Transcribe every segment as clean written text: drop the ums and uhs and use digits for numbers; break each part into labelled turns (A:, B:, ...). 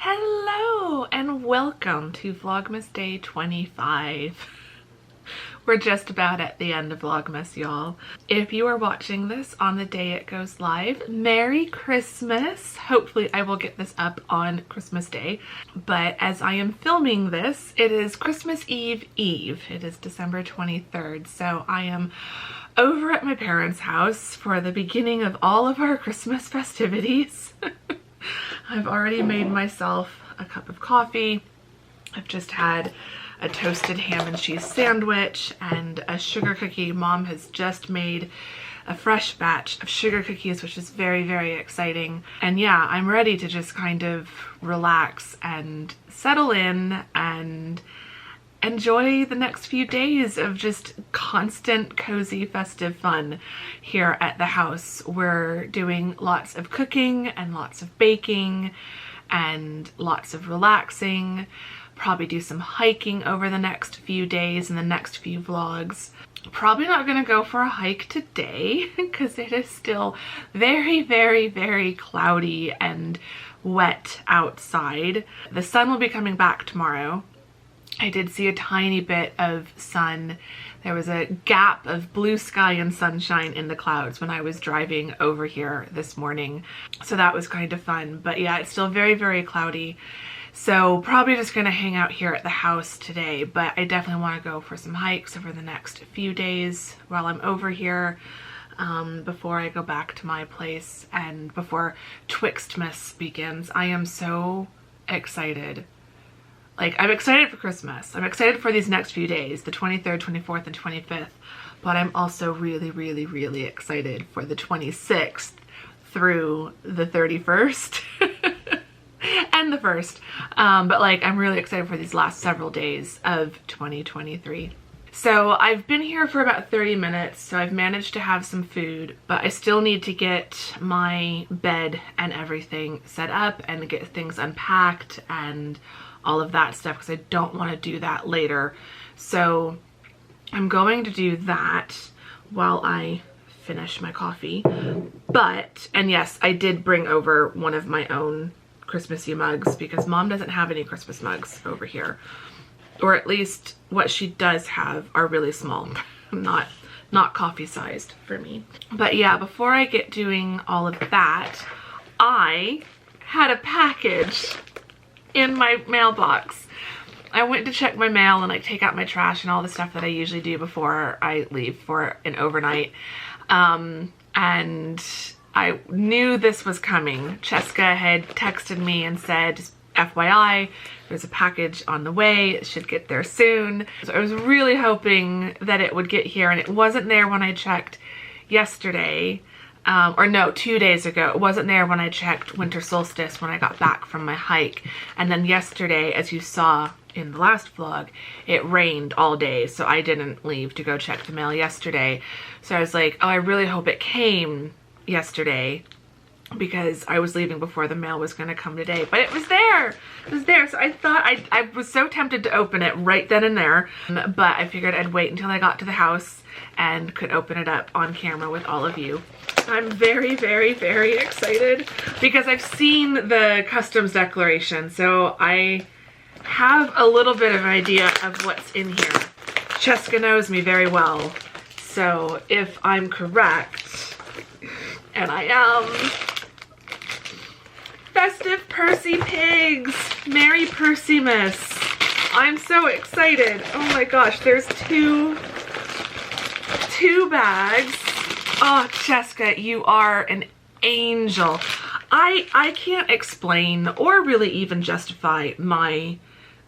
A: Hello and welcome to Vlogmas Day 25. We're just about at the end of Vlogmas, y'all. If you are watching this on the day it goes live, Merry Christmas. Hopefully I will get this up on Christmas Day. But as I am filming this, it is Christmas Eve Eve. It is December 23rd. So I am over at my parents' house for the beginning of all of our Christmas festivities. I've already made myself a cup of coffee. I've just had a toasted ham and cheese sandwich and a sugar cookie. Mom has just made a fresh batch of sugar cookies, which is very, very exciting. And yeah, I'm ready to just kind of relax and settle in and enjoy the next few days of just constant cozy festive fun here at the house. We're doing lots of cooking and lots of baking and lots of relaxing. Probably do some hiking over the next few days and the next few vlogs. Probably not gonna go for a hike today because it is still very, very, very cloudy and wet outside. The sun will be coming back tomorrow. I did see a tiny bit of sun. There was a gap of blue sky and sunshine in the clouds when I was driving over here this morning. So that was kind of fun. But yeah, it's still very, very cloudy. So probably just gonna hang out here at the house today, but I definitely want to go for some hikes over the next few days while I'm over here before I go back to my place and before Twixtmas begins. I am so excited. Like, I'm excited for Christmas. I'm excited for these next few days, the 23rd, 24th, and 25th. But I'm also really, really, really excited for the 26th through the 31st and the 1st. But like, I'm really excited for these last several days of 2023. So I've been here for about 30 minutes, so I've managed to have some food, but I still need to get my bed and everything set up and get things unpacked and all of that stuff because I don't want to do that later. So I'm going to do that while I finish my coffee. But, and yes, I did bring over one of my own Christmassy mugs because Mom doesn't have any Christmas mugs over here. Or at least what she does have are really small, not coffee sized for me. But yeah, before I get doing all of that, I had a package in my mailbox. I went to check my mail and like take out my trash and all the stuff that I usually do before I leave for an overnight. And I knew this was coming. Cesca had texted me and said, FYI, there's a package on the way. It should get there soon. So I was really hoping that it would get here, and it wasn't there when I checked yesterday. Or no, 2 days ago. It wasn't there when I checked winter solstice when I got back from my hike. And then yesterday, as you saw in the last vlog, it rained all day, so I didn't leave to go check the mail yesterday. So I was like, oh, I really hope it came yesterday because I was leaving before the mail was going to come today. But it was there. It was there. So I thought I was so tempted to open it right then and there. But I figured I'd wait until I got to the house and could open it up on camera with all of you. I'm very, very, very excited because I've seen the customs declaration, so I have a little bit of an idea of what's in here. Cesca knows me very well, so if I'm correct, and I am, festive Percy pigs! Merry Percymas! I'm so excited! Oh my gosh, there's two bags. Oh, Cesca, you are an angel. I can't explain or really even justify my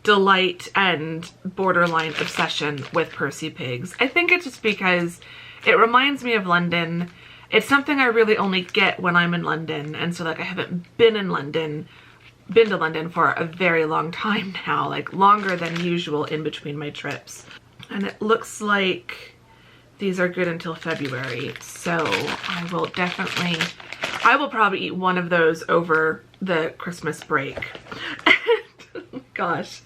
A: delight and borderline obsession with Percy pigs. I think it's just because it reminds me of London. It's something I really only get when I'm in London, and so like I haven't been to London for a very long time now, like longer than usual in between my trips. And it looks like these are good until February, so I will probably eat one of those over the Christmas break. Gosh.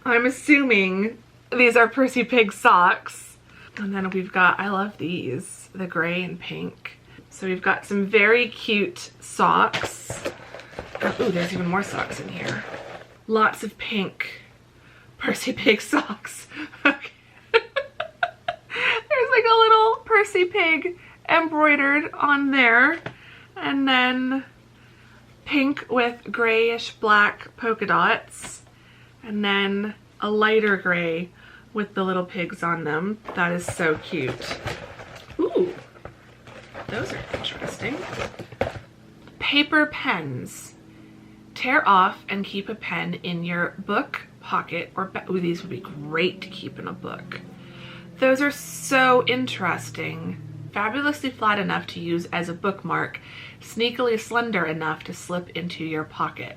A: I'm assuming these are Percy Pig socks. And then we've got, I love these, the gray and pink. So we've got some very cute socks. Ooh, there's even more socks in here. Lots of pink Percy Pig socks. Okay. There's like a little Percy Pig embroidered on there. And then pink with grayish black polka dots. And then a lighter gray with the little pigs on them. That is so cute. Ooh, those are interesting. Paper pens. Tear off and keep a pen in your book pocket or ooh, these would be great to keep in a book. Those are so interesting. Fabulously flat enough to use as a bookmark, sneakily slender enough to slip into your pocket.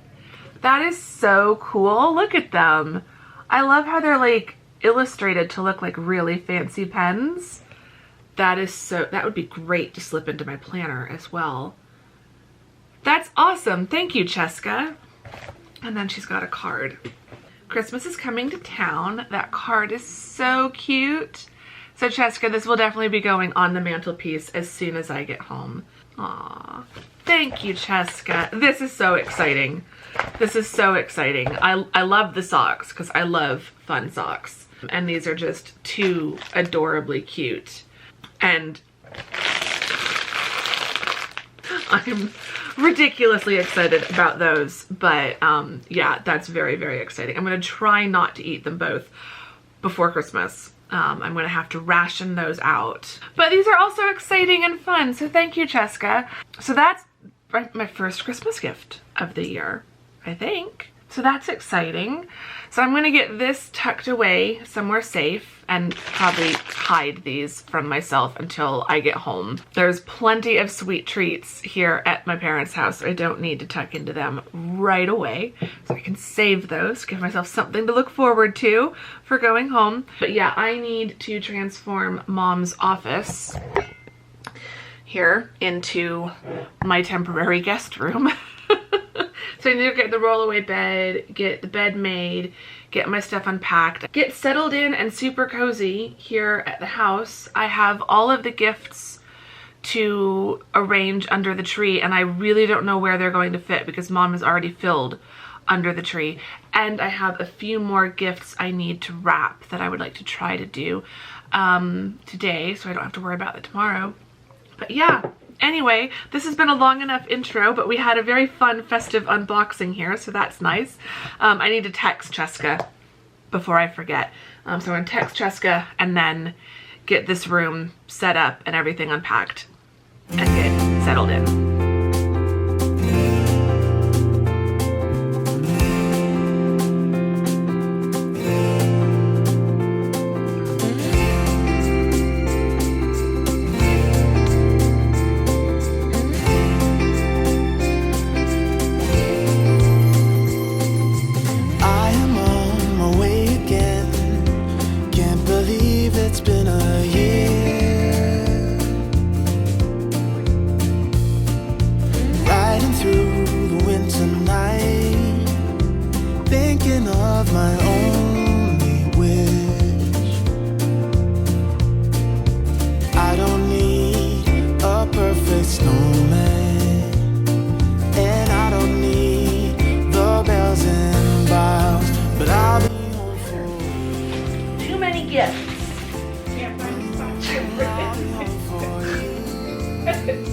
A: That is so cool. Look at them. I love how they're like illustrated to look like really fancy pens. That would be great to slip into my planner as well. That's awesome. Thank you, Cesca. And then she's got a card. Christmas is coming to town. That card is so cute. So Cesca, this will definitely be going on the mantelpiece as soon as I get home. Aw, thank you, Cesca. This is so exciting. This is so exciting. I love the socks because I love fun socks. And these are just too adorably cute. And I'm ridiculously excited about those. But yeah, that's very, very exciting. I'm going to try not to eat them both before Christmas. I'm going to have to ration those out. But these are also exciting and fun, so thank you, Cesca. So that's my first Christmas gift of the year, I think. So that's exciting. So I'm going to get this tucked away somewhere safe and probably hide these from myself until I get home. There's plenty of sweet treats here at my parents' house, so I don't need to tuck into them right away. So I can save those, give myself something to look forward to for going home. But yeah, I need to transform Mom's office here into my temporary guest room. So I need to get the rollaway bed, get the bed made, get my stuff unpacked, get settled in and super cozy here at the house. I have all of the gifts to arrange under the tree, and I really don't know where they're going to fit because Mom is already filled under the tree. And I have a few more gifts I need to wrap that I would like to try to do today, so I don't have to worry about it tomorrow. But yeah. Anyway, this has been a long enough intro, but we had a very fun festive unboxing here, so that's nice. I need to text Cesca before I forget. So I'm going to text Cesca and then get this room set up and everything unpacked and get settled in.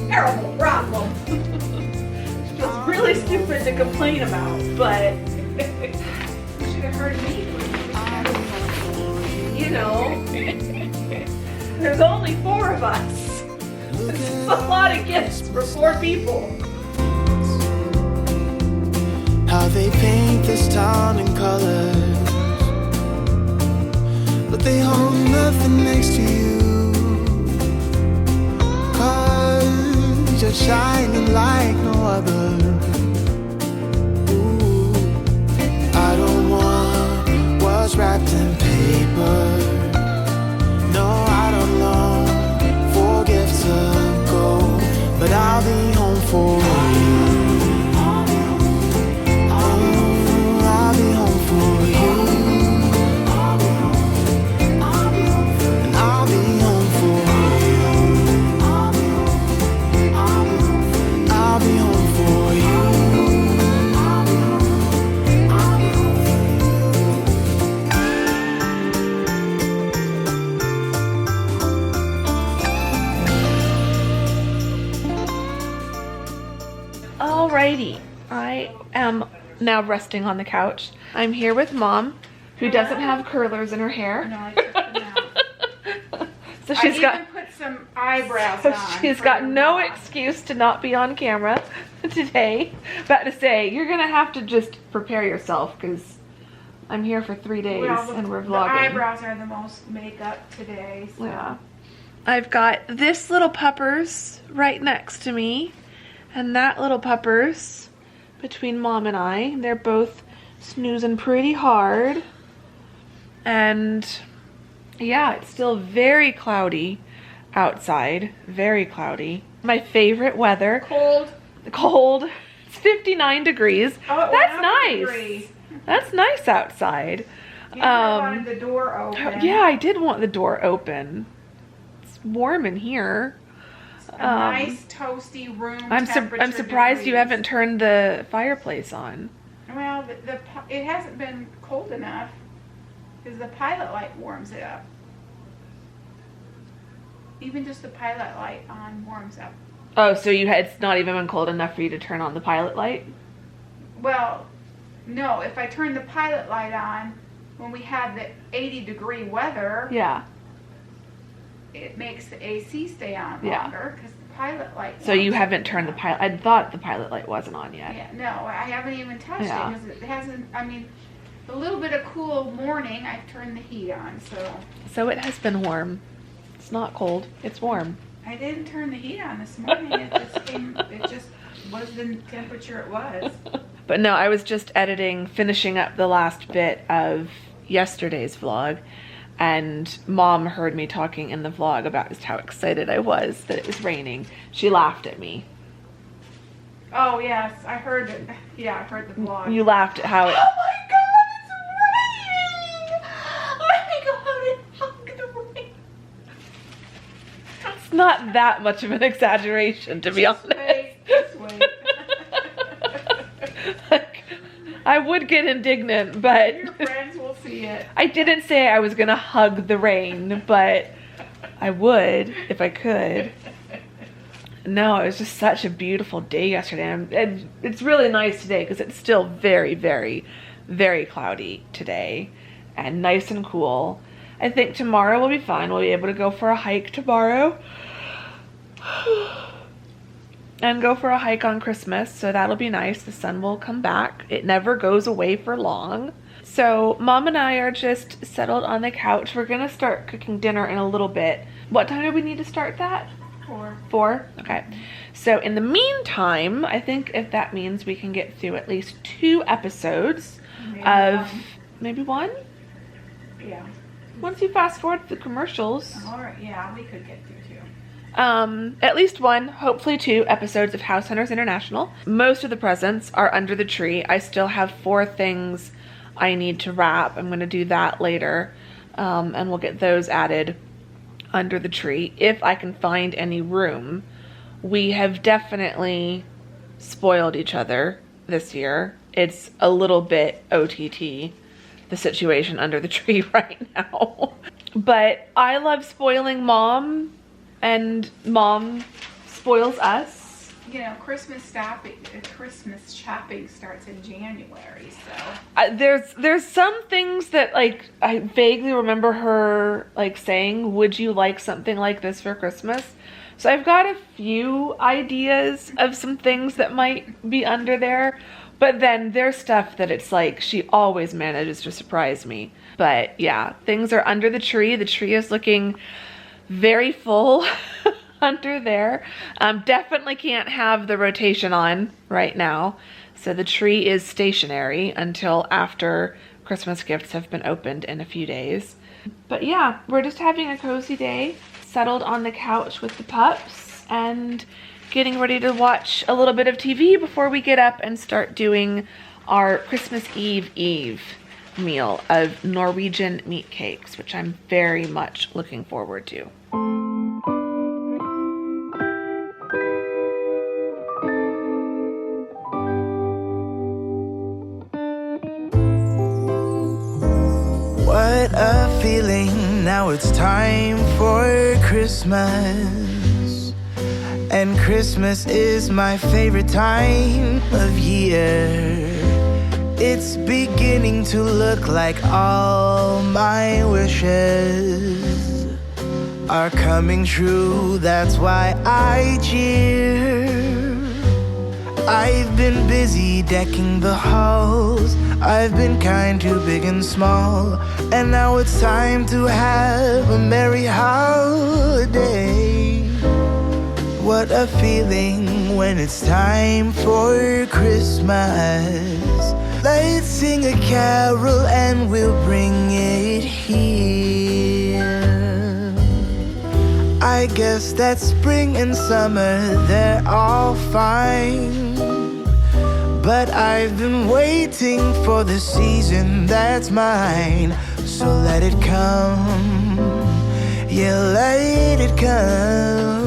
B: Terrible problem. Feels really stupid to complain about, but you should have heard me. You know, there's only 4 of us. This is a lot of gifts for 4 people.
C: How they paint this town in colors, but they hold nothing next to you. You're shining like no other. Ooh, I don't want what's wrapped in paper. No, I don't long for gifts of gold, but I'll be home for you. Oh, I'll be home for you. And I'll be home for you. I'll be home for you.
A: I am now resting on the couch. I'm here with Mom, who doesn't have curlers in her hair.
B: No, I took them out.
A: So she's
B: I even put some eyebrows on.
A: She's got no excuse to not be on camera today. About to say, you're gonna have to just prepare yourself because I'm here for 3 days and we're vlogging.
B: The eyebrows are the most makeup today. So.
A: Yeah. I've got this little puppers right next to me and that little puppers between Mom and I. They're both snoozing pretty hard. And yeah, it's still very cloudy outside. Very cloudy. My favorite weather. Cold. It's 59 degrees.
B: Oh,
A: that's nice. That's nice outside.
B: You wanted the door open.
A: Yeah, I did want the door open. It's warm in here.
B: It's a nice toasty room
A: I'm
B: temperature.
A: surprised you haven't turned the fireplace on.
B: Well, it hasn't been cold enough because the pilot light warms it up. Even just the pilot light on warms up.
A: Oh, so it's not even been cold enough for you to turn on the pilot light?
B: Well, no. If I turn the pilot light on when we have the 80-degree weather,
A: yeah,
B: it makes the AC stay on longer because the pilot light.
A: So you haven't turned the pilot. I thought the pilot light wasn't on yet.
B: Yeah, no, I haven't even touched it because it hasn't. I mean, a little bit of cool morning, I've turned the heat on,
A: So it has been warm. It's not cold. It's warm.
B: I didn't turn the heat on this morning. It just was the temperature it was.
A: But no, I was just finishing up the last bit of yesterday's vlog, and Mom heard me talking in the vlog about just how excited I was that it was raining. She laughed at me.
B: Oh yes, I heard it. Yeah, I heard the vlog.
A: You laughed at how it...
B: Oh my God, it's raining! Let me go out and hug the rain.
A: It's not that much of an exaggeration, to be honest.
B: Just wait.
A: Like, I would get indignant, but
B: Your friends will see it.
A: I didn't say I was gonna hug the rain, but I would if I could. No, it was just such a beautiful day yesterday, and it's really nice today because it's still very, very, very cloudy today and nice and cool. I think tomorrow will be fine. We'll be able to go for a hike tomorrow and go for a hike on Christmas, so that'll be nice. The sun will come back. It never goes away for long. So Mom and I are just settled on the couch. We're gonna start cooking dinner in a little bit. What time do we need to start that?
B: 4.
A: 4? Okay. So in the meantime, I think if that means we can get through at least 2 episodes maybe one?
B: Yeah.
A: Once you fast forward the commercials.
B: Alright, yeah, we could get through 2.
A: At least 1, hopefully 2 episodes of House Hunters International. Most of the presents are under the tree. I still have 4 things I need to wrap. I'm going to do that later. And we'll get those added under the tree if I can find any room. We have definitely spoiled each other this year. It's a little bit OTT, the situation under the tree right now. But I love spoiling Mom, and Mom spoils us.
B: You know, Christmas shopping starts in January, so.
A: There's some things that, like, I vaguely remember her, like, saying, would you like something like this for Christmas? So I've got a few ideas of some things that might be under there, but then there's stuff that it's like, she always manages to surprise me. But yeah, things are under the tree. The tree is looking very full under there. Definitely can't have the rotation on right now. So the tree is stationary until after Christmas gifts have been opened in a few days. But yeah, we're just having a cozy day, settled on the couch with the pups and getting ready to watch a little bit of TV before we get up and start doing our Christmas Eve meal of Norwegian meat cakes, which I'm very much looking forward to.
C: What a feeling, now it's time for Christmas. and Christmas is my favorite time of year. It's beginning to look like all my wishes are coming true. That's why I cheer. I've been busy decking the halls. I've been kind to big and small. And now it's time to have a merry holiday. What a feeling when it's time for Christmas. Let's sing a carol and we'll bring it here. I guess that spring and summer, they're all fine. But I've been waiting for the season that's mine. So let it come, yeah, let it come.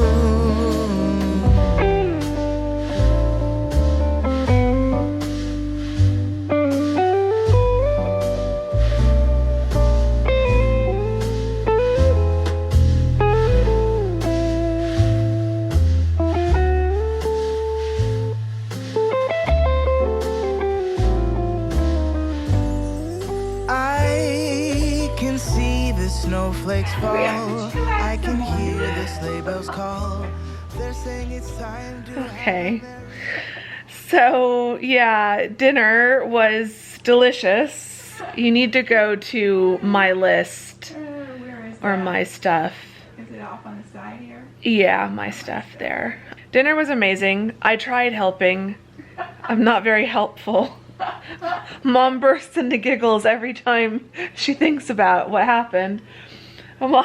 C: Snowflakes fall. I can hear the sleigh bells call. They're saying it's time to.
A: Okay. So yeah, dinner was delicious. You need to go to my list
B: Where is
A: or
B: that?
A: my stuff.
B: Is it off on the side here?
A: Yeah, my stuff there. Dinner was amazing. I tried helping. I'm not very helpful. Mom bursts into giggles every time she thinks about what happened. Mom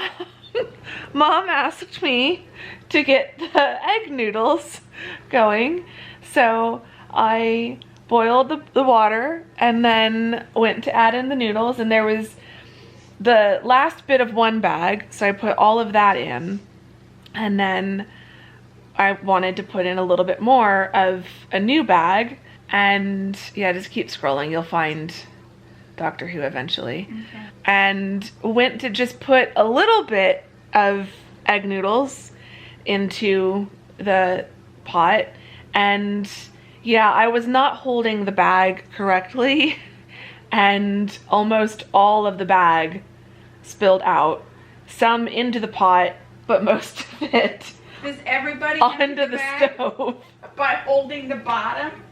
A: asked me to get the egg noodles going, so I boiled the water and then went to add in the noodles, and there was the last bit of one bag, so I put all of that in, and then I wanted to put in a little bit more of a new bag. And yeah, just keep scrolling. You'll find Doctor Who eventually. Okay. And went to just put a little bit of egg noodles into the pot. And yeah, I was not holding the bag correctly. And almost all of the bag spilled out. Some into the pot, but most of it
B: Does everybody
A: onto the stove.
B: By holding the bottom?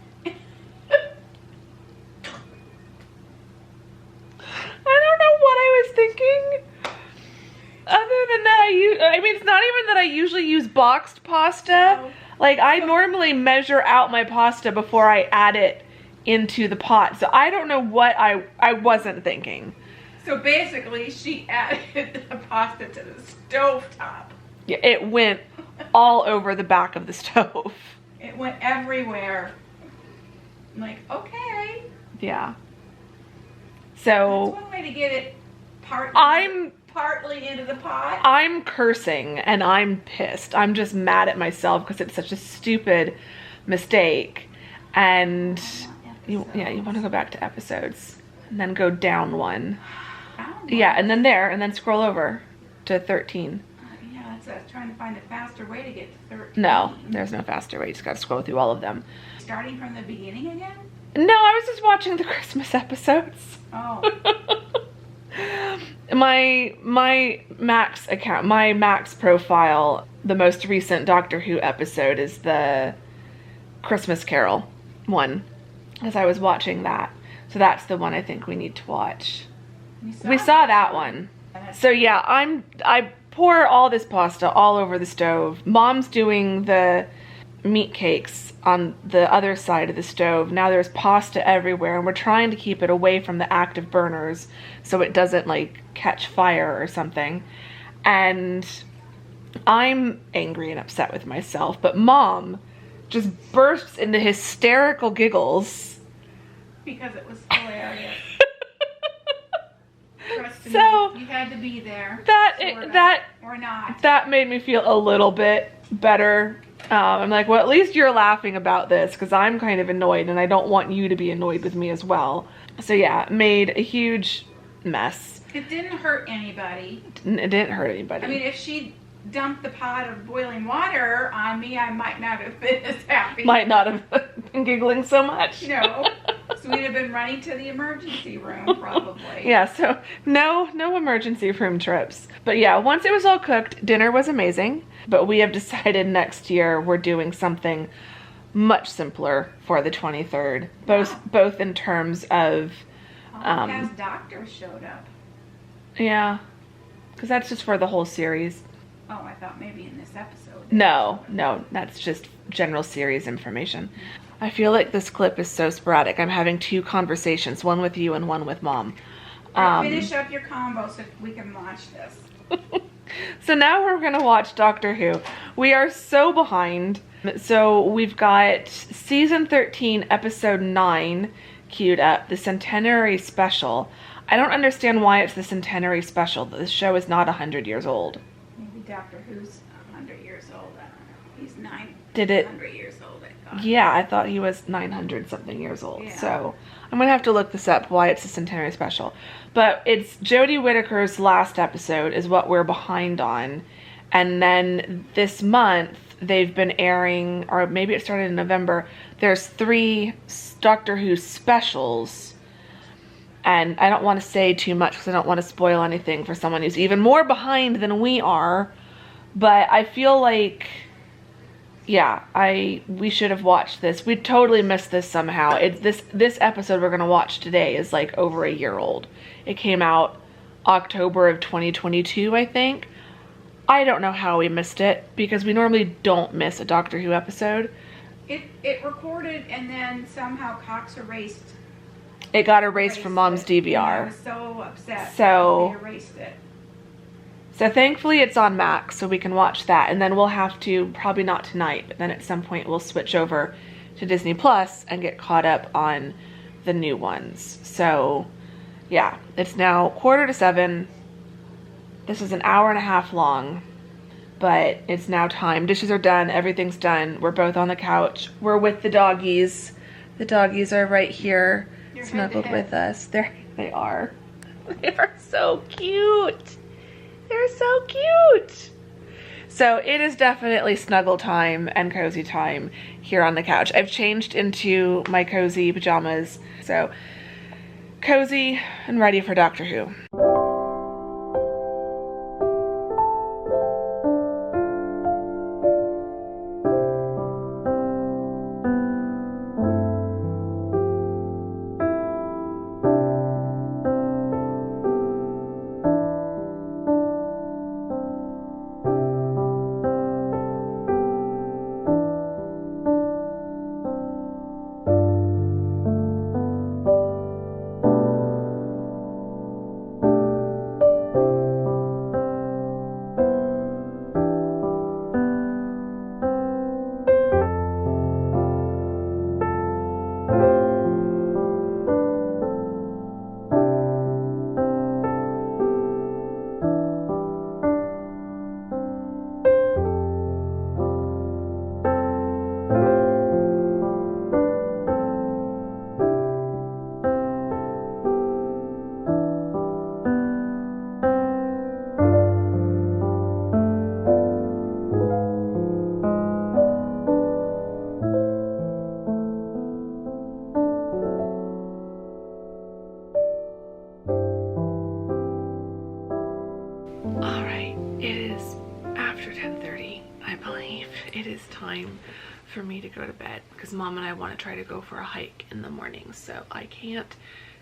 A: I don't know what I was thinking. Other than that, I mean, it's not even that I usually use boxed pasta.
B: No.
A: Like, I normally measure out my pasta before I add it into the pot. So I don't know what I wasn't thinking.
B: So basically, she added the pasta to the stovetop.
A: Yeah, it went all over the back of the stove.
B: It went everywhere. I'm like, okay.
A: Yeah. So
B: That's one way to get it partly into the pot.
A: I'm cursing and I'm pissed. I'm just mad at myself because it's such a stupid mistake. And you want to go back to episodes and then go down one. Yeah, and then there, and then scroll over to 13.
B: Yeah, I was trying to find a faster way to get to 13.
A: No, there's no faster way. You just got to scroll through all of them.
B: Starting from the beginning again?
A: No, I was just watching the Christmas episodes.
B: Oh.
A: My Max account, my Max profile, the most recent Doctor Who episode is the Christmas Carol one, as I was watching that. So that's the one I think we need to watch. We saw that one. So yeah, I pour all this pasta all over the stove. Mom's doing the meat cakes on the other side of the stove. Now there's pasta everywhere, and we're trying to keep it away from the active burners so it doesn't like catch fire or something. And I'm angry and upset with myself, but Mom just bursts into hysterical giggles
B: because it was hilarious. Trust me,
A: So
B: you had to be there.
A: Or not. That made me feel a little bit better. I'm like, well, at least you're laughing about this because I'm kind of annoyed and I don't want you to be annoyed with me as well. So yeah, made a huge mess.
B: It didn't hurt anybody.
A: It didn't hurt anybody.
B: I mean, if she dumped the pot of boiling water on me, I might not have been as happy.
A: Might not have been giggling so much.
B: No. So we'd have been running to the emergency room probably.
A: Yeah, so no emergency room trips. But yeah, once it was all cooked, dinner was amazing. But we have decided next year we're doing something much simpler for the 23rd. Both in terms of
B: as doctors showed up.
A: Yeah, because that's just for the whole series.
B: Oh, I thought maybe in this episode.
A: No, that's just general series information. I feel like this clip is so sporadic. I'm having 2 conversations, one with you and one with Mom.
B: Finish up your combo so we can watch this.
A: So now we're going to watch Doctor Who. We are so behind. So we've got season 13, episode 9 queued up, the centenary special. I don't understand why it's the centenary special. The show is not 100 years old.
B: Maybe Doctor Who's 100 years old. I don't know. He's 900 years old, I thought.
A: Yeah, I thought he was 900 something years old.
B: Yeah.
A: So I'm going to have to look this up, why it's a centenary special. But it's Jodie Whittaker's last episode is what we're behind on. And then this month, they've been airing, or maybe it started in November, there's 3 Doctor Who specials. And I don't want to say too much because I don't want to spoil anything for someone who's even more behind than we are. But I feel like, yeah, we should have watched this. We totally missed this somehow. This episode we're going to watch today is like over a year old. It came out October of 2022, I think. I don't know how we missed it because we normally don't miss a Doctor Who episode.
B: It recorded and then somehow Cox erased.
A: It got erased from Mom's DVR.
B: I was so upset.
A: So
B: they erased it.
A: So thankfully it's on Max, so we can watch that. And then we'll have to, probably not tonight, but then at some point we'll switch over to Disney Plus and get caught up on the new ones. So yeah, it's now 6:45. This is an hour and a half long, but it's now time. Dishes are done. Everything's done. We're both on the couch. We're with the doggies. The doggies are right here, snuggled with us. They are. They are so cute. They're so cute. So it is definitely snuggle time and cozy time here on the couch. I've changed into my cozy pajamas. So cozy and ready for Doctor Who. Time for me to go to bed because Mom and I want to try to go for a hike in the morning, so I can't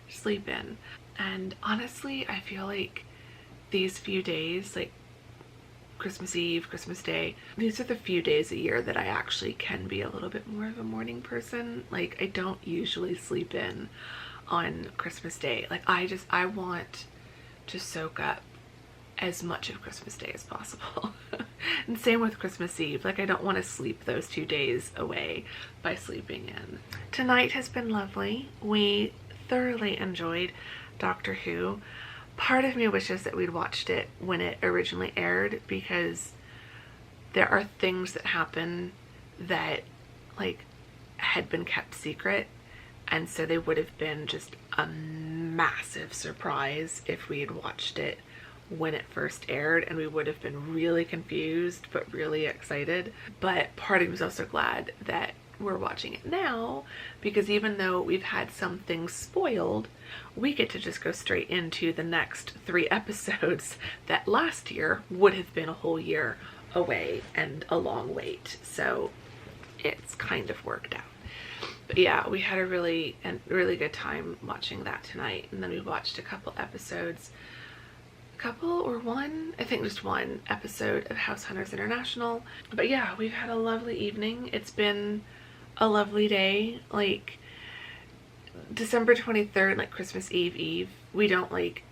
A: sleep in. And honestly, I feel like these few days, like Christmas Eve, Christmas Day, these are the few days a year that I actually can be a little bit more of a morning person. Like, I don't usually sleep in on Christmas Day. Like, I want to soak up as much of Christmas Day as possible. And same with Christmas Eve. Like, I don't want to sleep those 2 days away by sleeping in. Tonight has been lovely. We thoroughly enjoyed Doctor Who. Part of me wishes that we'd watched it when it originally aired, because there are things that happen that like had been kept secret, and so they would have been just a massive surprise if we had watched it when it first aired, and we would have been really confused but really excited. But part of me was also glad that we're watching it now, because even though we've had some things spoiled, we get to just go straight into the next 3 episodes that last year would have been a whole year away and a long wait. So it's kind of worked out. But yeah, we had a really good time watching that tonight, and then we watched a couple episodes, I think just one episode of House Hunters International. But yeah, we've had a lovely evening. It's been a lovely day. Like December 23rd, like Christmas Eve, we don't like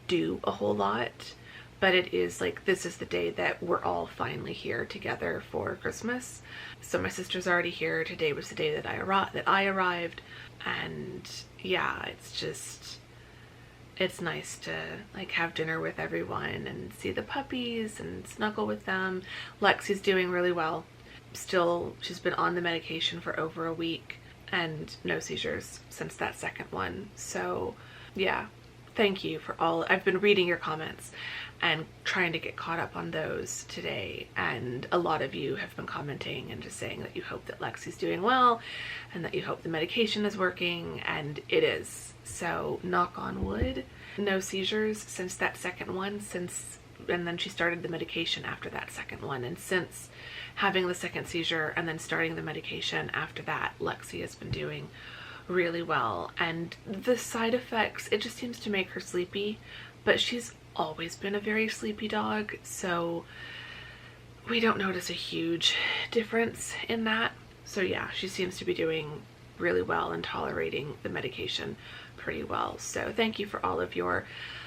A: do a whole lot, but it is like, this is the day that we're all finally here together for Christmas. So my sister's already here. Today was the day that I arrived, and yeah, it's nice to like have dinner with everyone and see the puppies and snuggle with them. Lexi's doing really well. Still, she's been on the medication for over a week and no seizures since that second one. So yeah, thank you for all. I've been reading your comments and trying to get caught up on those today, and a lot of you have been commenting and just saying that you hope that Lexi's doing well and that you hope the medication is working, and it is. So knock on wood, no seizures since that second one, and then she started the medication after that second one, and since having the second seizure and then starting the medication after that, Lexi has been doing really well. And the side effects, it just seems to make her sleepy, but she's always been a very sleepy dog, so we don't notice a huge difference in that. So yeah, she seems to be doing really well and tolerating the medication pretty well. So thank you for all of your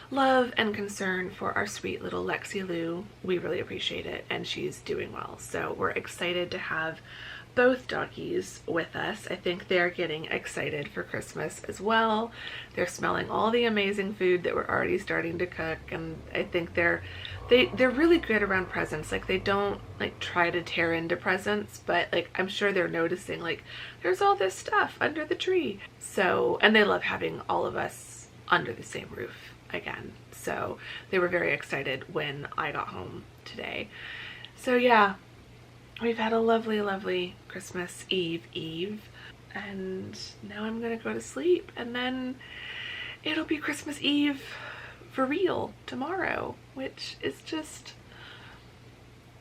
A: love and concern for our sweet little Lexi Lou. We really appreciate it, and she's doing well. So we're excited to have both doggies with us. I think they're getting excited for Christmas as well. They're smelling all the amazing food that we're already starting to cook, and I think they're really good around presents. Like, they don't like try to tear into presents, but like I'm sure they're noticing like there's all this stuff under the tree. So, and they love having all of us under the same roof again. So they were very excited when I got home today. So yeah, we've had a lovely Christmas Eve, and now I'm gonna go to sleep, and then it'll be Christmas Eve for real tomorrow, which is just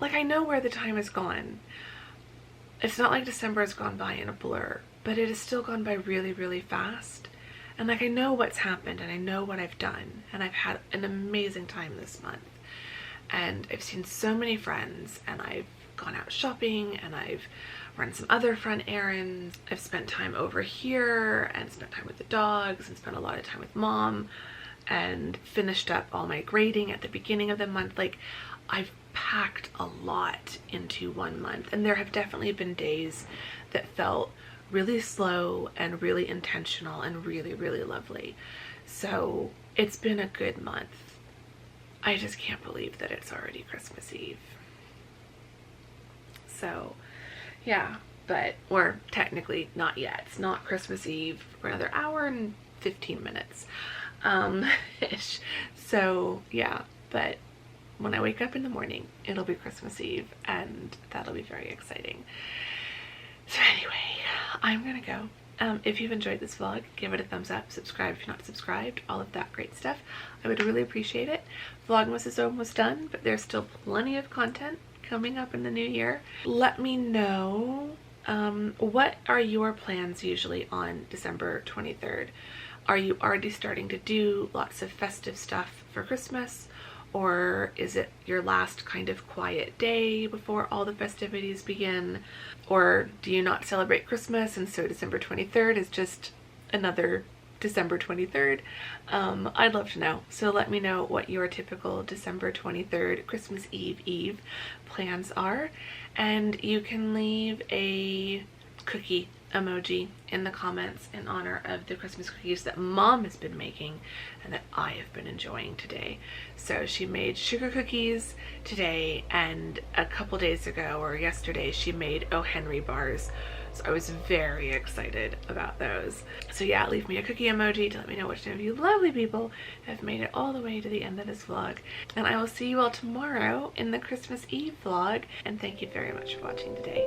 A: like, I know where the time has gone. It's not like December has gone by in a blur, but it has still gone by really fast. And like, I know what's happened, and I know what I've done, and I've had an amazing time this month, and I've seen so many friends, and I've gone out shopping, and I've run some other fun errands. I've spent time over here and spent time with the dogs and spent a lot of time with Mom, and finished up all my grading at the beginning of the month. Like, I've packed a lot into 1 month, and there have definitely been days that felt really slow and really intentional and really lovely. So it's been a good month. I just can't believe that it's already Christmas Eve. So yeah, but we're technically not yet. It's not Christmas Eve for another hour and 15 minutes ish. So yeah, but when I wake up in the morning, it'll be Christmas Eve, and that'll be very exciting. So anyway, I'm gonna go. If you've enjoyed this vlog, give it a thumbs up, subscribe if you're not subscribed, all of that great stuff. I would really appreciate it. Vlogmas is almost done, but there's still plenty of content coming up in the new year. Let me know, what are your plans usually on December 23rd? Are you already starting to do lots of festive stuff for Christmas? Or is it your last kind of quiet day before all the festivities begin? Or do you not celebrate Christmas, and so December 23rd is just another December 23rd? I'd love to know. So let me know what your typical December 23rd Christmas Eve plans are, and you can leave a cookie emoji in the comments in honor of the Christmas cookies that Mom has been making and that I have been enjoying today. So she made sugar cookies today, and a couple days ago or yesterday she made O. Henry bars. So I was very excited about those. So yeah, leave me a cookie emoji to let me know which of you lovely people have made it all the way to the end of this vlog. And I will see you all tomorrow in the Christmas Eve vlog. And thank you very much for watching today.